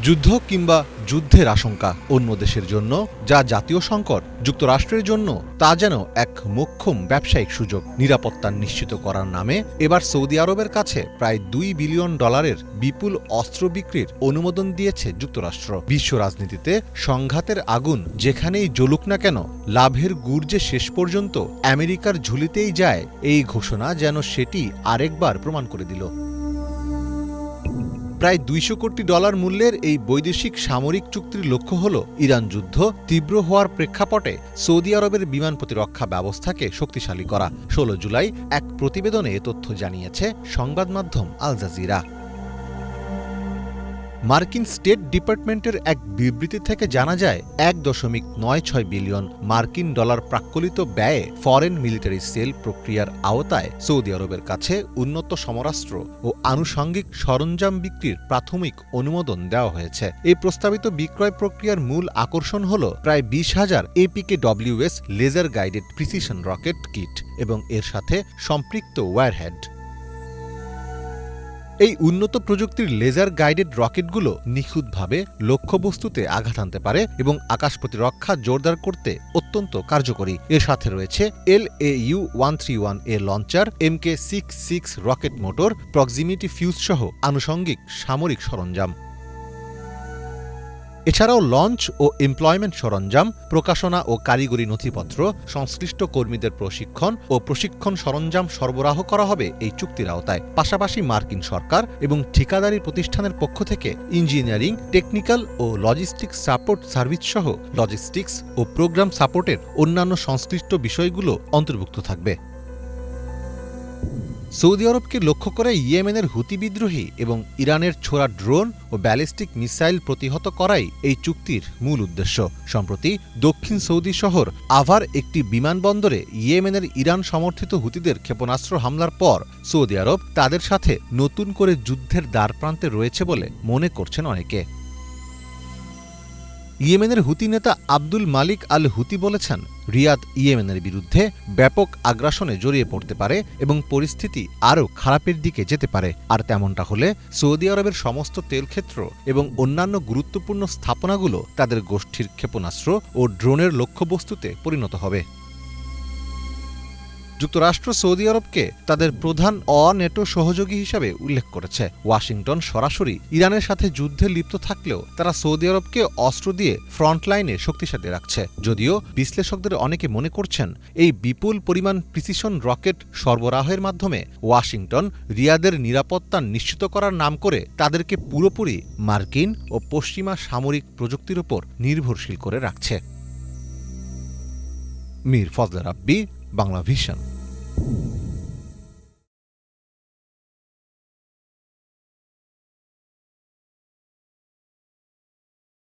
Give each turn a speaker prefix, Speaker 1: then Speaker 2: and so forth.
Speaker 1: যুদ্ধ কিংবা যুদ্ধের আশঙ্কা অন্য দেশের জন্য যা জাতীয় সংকট, যুক্তরাষ্ট্রের জন্য তা যেন এক মোক্ষম ব্যবসায়িক সুযোগ। নিরাপত্তা নিশ্চিত করার নামে এবার সৌদি আরবের কাছে প্রায় $2 বিলিয়ন বিপুল অস্ত্র বিক্রির অনুমোদন দিয়েছে যুক্তরাষ্ট্র। বিশ্ব রাজনীতিতে সংঘাতের আগুন যেখানেই জ্বলুক না কেন, লাভের গুড় যে শেষ পর্যন্ত আমেরিকার ঝুলিতেই যায়, এই ঘোষণা যেন সেটি আরেকবার প্রমাণ করে দিল। প্রায় $200 কোটি মূল্যের এই বৈদেশিক সামরিক চুক্তির লক্ষ্য হল ইরান যুদ্ধ তীব্র হওয়ার প্রেক্ষাপটে সৌদি আরবের বিমান প্রতিরক্ষা ব্যবস্থাকে শক্তিশালী করা। 16 জুলাই এক প্রতিবেদনে এ তথ্য জানিয়েছে সংবাদ মাধ্যম আল জাজিরা। মার্কিন স্টেট ডিপার্টমেন্টের এক বিবৃতি থেকে জানা যায়, $1.96 বিলিয়ন প্রাক্কলিত ব্যয়ে ফরেন মিলিটারি সেল প্রক্রিয়ার আওতায় সৌদি আরবের কাছে উন্নত সমরাস্ত্র ও আনুষঙ্গিক সরঞ্জাম বিক্রির প্রাথমিক অনুমোদন দেওয়া হয়েছে। এই প্রস্তাবিত বিক্রয় প্রক্রিয়ার মূল আকর্ষণ হল প্রায় 20,000 APKWS laser guided precision rocket kit এবং এর সাথে সম্পৃক্ত ওয়্যারহেড। এই উন্নত প্রযুক্তির লেজার গাইডেড রকেটগুলো নিখুঁতভাবে লক্ষ্যবস্তুতে আঘাত হানতে পারে এবং আকাশ প্রতিরক্ষা জোরদার করতে অত্যন্ত কার্যকরী। এর সাথে রয়েছে LAU-131A launcher, MK-66 rocket motor, proximity fuse সহ আনুষঙ্গিক সামরিক সরঞ্জাম। এছাড়াও লঞ্চ ও এমপ্লয়মেন্ট সরঞ্জাম, প্রকাশনা ও কারিগরি নথিপত্র, সংশ্লিষ্ট কর্মীদের প্রশিক্ষণ ও প্রশিক্ষণ সরঞ্জাম সরবরাহ করা হবে এই চুক্তির আওতায়। পাশাপাশি মার্কিন সরকার এবং ঠিকাদারি প্রতিষ্ঠানের পক্ষ থেকে ইঞ্জিনিয়ারিং, টেকনিক্যাল ও লজিস্টিক্স সাপোর্ট সার্ভিস সহ লজিস্টিক্স ও প্রোগ্রাম সাপোর্টের অন্যান্য সংশ্লিষ্ট বিষয়গুলো অন্তর্ভুক্ত থাকবে। সৌদি আরবকে লক্ষ্য করে ইয়েমেনের হুতি বিদ্রোহী এবং ইরানের ছোড়া ড্রোন ও ব্যালিস্টিক মিসাইল প্রতিহত করাই এই চুক্তির মূল উদ্দেশ্য। সম্প্রতি দক্ষিণ সৌদি শহর আভার একটি বিমানবন্দরে ইয়েমেনের ইরান সমর্থিত হুতিদের ক্ষেপণাস্ত্র হামলার পর সৌদি আরব তাদের সাথে নতুন করে যুদ্ধের দ্বারপ্রান্তে রয়েছে বলে মনে করছেন অনেকে। ইয়েমেনের হুতি নেতা আব্দুল মালিক আল হুতি বলেছেন, রিয়াদ ইয়েমেনের বিরুদ্ধে ব্যাপক আগ্রাসনে জড়িয়ে পড়তে পারে এবং পরিস্থিতি আরও খারাপের দিকে যেতে পারে। আর তেমনটা হলে সৌদি আরবের সমস্ত তেলক্ষেত্র এবং অন্যান্য গুরুত্বপূর্ণ স্থাপনাগুলো তাদের গোষ্ঠীর ক্ষেপণাস্ত্র ও ড্রোনের লক্ষ্যবস্তুতে পরিণত হবে। যুক্তরাষ্ট্র সৌদি আরবকে তাদের প্রধান অ-নেটো সহযোগী হিসাবে উল্লেখ করেছে। ওয়াশিংটন সরাসরি ইরানের সাথে যুদ্ধে লিপ্ত থাকলেও তারা সৌদি আরবকে অস্ত্র দিয়ে ফ্রন্টলাইনে শক্তিশালী রাখছে। যদিও বিশ্লেষকদের অনেকে মনে করছেন, এই বিপুল পরিমাণ প্রিসিশন রকেট সরবরাহের মাধ্যমে ওয়াশিংটন রিয়াদের নিরাপত্তা নিশ্চিত করার নাম করে তাদেরকে পুরোপুরি মার্কিন ও পশ্চিমা সামরিক প্রযুক্তির ওপর নির্ভরশীল করে রাখছে। মীর ফজলে রাব্বি, বাংলা ভিশন।